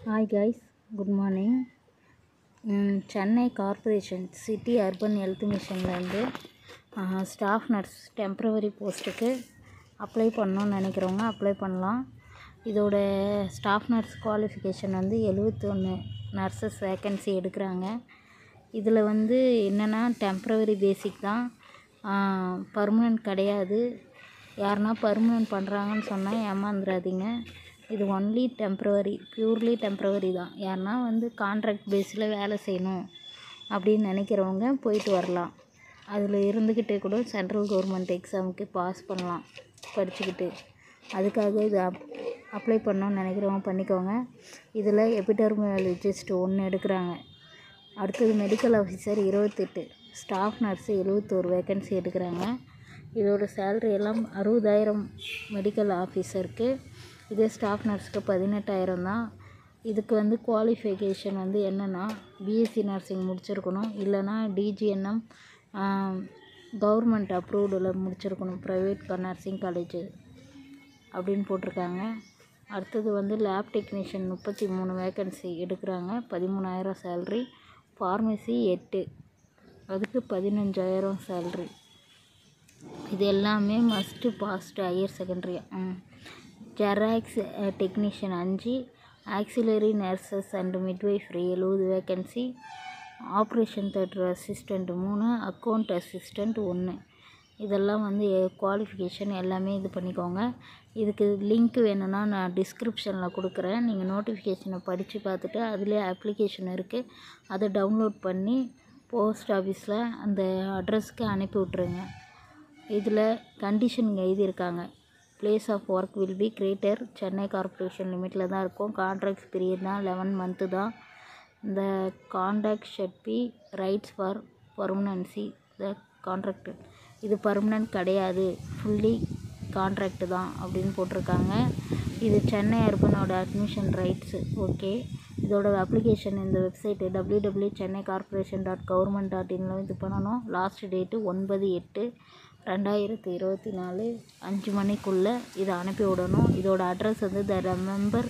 Hi guys, good morning. Chennai corporation city urban health மிஷன்லேருந்து staff nurse temporary போஸ்ட்டுக்கு apply பண்ணணும்னு நினைக்கிறவங்க அப்ளை பண்ணலாம். இதோட ஸ்டாஃப் நர்ஸ் குவாலிஃபிகேஷன் வந்து 71 நர்சஸ் வேக்கன்சி எடுக்கிறாங்க. இதில் வந்து என்னென்னா டெம்ப்ரவரி பேசிக் தான், பர்மனெண்ட் கிடையாது. யாருன்னா பர்மனெண்ட் பண்ணுறாங்கன்னு சொன்னால் ஏமாந்துடாதீங்க. இது ஒன்லி டெம்ப்ரவரி, பியூர்லி டெம்ப்ரவரி தான். யாருன்னா வந்து கான்ட்ராக்ட் பேஸில் வேலை செய்யணும் அப்படின்னு நினைக்கிறவங்க போயிட்டு வரலாம். அதில் இருந்துக்கிட்டே கூட சென்ட்ரல் கவர்மெண்ட் எக்ஸாமுக்கு பாஸ் பண்ணலாம் படிச்சுக்கிட்டு. அதுக்காக இது அப்ளை பண்ணணும்னு நினைக்கிறவங்க பண்ணிக்கோங்க. இதில் எபிடெர்மாலஜிஸ்ட் 1 எடுக்கிறாங்க. அடுத்தது medical officer 28, staff nurse 71 vacancy எடுக்கிறாங்க. இதோட சேல்ரி எல்லாம் 60,000 மெடிக்கல் ஆஃபீஸருக்கு, இதே ஸ்டாஃப் நர்ஸுக்கு 18,000 தான். இதுக்கு வந்து குவாலிஃபிகேஷன் வந்து என்னென்னா பிஎஸ்சி நர்சிங் முடிச்சிருக்கணும், இல்லைனா டிஜிஎன்எம் கவர்மெண்ட் அப்ரூவ்டில் முடிச்சிருக்கணும், ப்ரைவேட் நர்சிங் காலேஜு அப்படின்னு போட்டிருக்காங்க. அடுத்தது வந்து லேப் டெக்னீஷியன் 33 வேக்கன்சி எடுக்கிறாங்க, 13,000 சேல்ரி. ஃபார்மசி 8, அதுக்கு 15,000 சேல்ரி. இது எல்லாமே மஸ்ட்டு பாஸ்ட் ஹையர் செகண்ட்ரியா. Xerox technician 5, auxiliary nurses and midwifery 70 vacancy, operation theatre assistant 3, account assistant 1. இதெல்லாம் வந்து குவாலிஃபிகேஷன் எல்லாமே இது பண்ணிக்கோங்க. இதுக்கு லிங்க் வேணும்னா நான் டிஸ்கிரிப்ஷனில் கொடுக்குறேன். நீங்கள் நோட்டிஃபிகேஷனை படித்து பார்த்துட்டு அதுலேயே அப்ளிகேஷன் இருக்குது, அதை டவுன்லோட் பண்ணி போஸ்ட் ஆஃபீஸில் அந்த அட்ரஸ்க்கு அனுப்பி விட்ருங்க. இதில் கண்டிஷன் எழுதியிருக்காங்க. Place of work will be greater Chennai corporation லிமிட்டில் தான் இருக்கும். கான்ட்ராக்ட் பீரியட் தான் 11 மந்த்து தான். இந்த contract should be rights for permanency the contract. இது பர்மனன்ட் கிடையாது, ஃபுல்லி கான்ட்ராக்ட் தான் அப்படின்னு போட்டிருக்காங்க. இது சென்னை அர்பனோட அட்மிஷன் ரைட்ஸு. ஓகே, இதோட அப்ளிகேஷன் இந்த வெப்சைட்டு www.chennaicorporation.government.in இது பண்ணணும். லாஸ்ட் டேட்டு 9/8/2024 5 மணிக்குள்ளே இதை அனுப்பி விடணும். இதோட அட்ரஸ் வந்து the member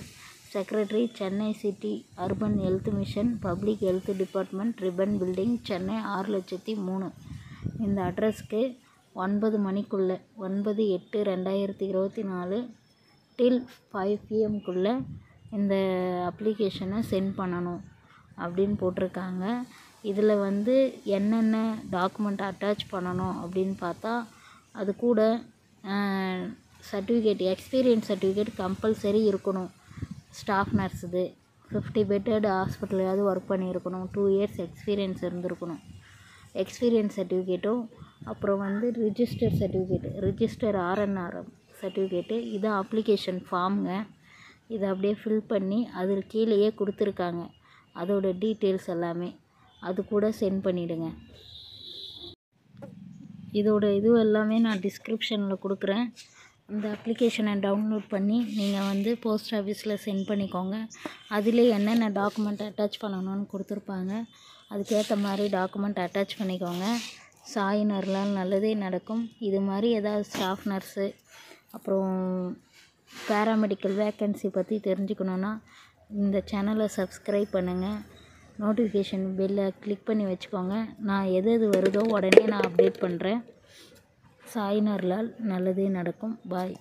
secretary, Chennai city urban health mission, public health department, Ripon building, Chennai 6,03,000. இந்த அட்ரஸ்க்கு 9 மணிக்குள்ளே 9/8/2024 till 5 PM இந்த அப்ளிகேஷனை சென்ட் பண்ணணும் அப்படின்னு போட்டிருக்காங்க. இதில் வந்து என்னென்ன டாக்குமெண்ட் அட்டாச் பண்ணணும் அப்படின்னு பார்த்தா, அது கூட சர்டிஃபிகேட், எக்ஸ்பீரியன்ஸ் சர்டிஃபிகேட் கம்பல்சரி இருக்கணும். ஸ்டாஃப் நர்ஸுது 50 பெட்டட் ஹாஸ்பிட்டலையாவது ஒர்க் பண்ணியிருக்கணும், 2 இயர்ஸ் எக்ஸ்பீரியன்ஸ் இருந்திருக்கணும். எக்ஸ்பீரியன்ஸ் சர்டிஃபிகேட்டும், அப்புறம் வந்து register certificate, register RNRM certificate. இதான் அப்ளிகேஷன் ஃபார்முங்க. இதை அப்படியே ஃபில் பண்ணி அதில் கீழேயே கொடுத்துருக்காங்க அதோட டீட்டெயில்ஸ் எல்லாமே, அது கூட சென்ட் பண்ணிவிடுங்க. இதோட இது எல்லாமே நான் டிஸ்கிரிப்ஷனில் கொடுக்குறேன். இந்த அப்ளிகேஷனை டவுன்லோட் பண்ணி நீங்கள் வந்து போஸ்ட் ஆஃபீஸில் சென்ட் பண்ணிக்கோங்க. அதிலே என்னென்ன டாக்குமெண்ட் அட்டாச் பண்ணணும்னு கொடுத்துருப்பாங்க, அதுக்கேற்ற மாதிரி டாக்குமெண்ட் அட்டாச் பண்ணிக்கோங்க. சாய் நர்லால் நல்லதே நடக்கும். இது மாதிரி ஏதாவது ஸ்டாஃப் நர்ஸு அப்புறம் பேராமெடிக்கல் வேக்கன்சி பற்றி தெரிஞ்சுக்கணுன்னா இந்த சேனலை சப்ஸ்கிரைப் பண்ணுங்கள். நோட்டிஃபிகேஷன் பெல்லை கிளிக் பண்ணி வச்சுக்கோங்க. நான் எது வருதோ உடனே நான் அப்டேட் பண்ணுறேன். சாய் நர்லால் நல்லதே நடக்கும். பாய்.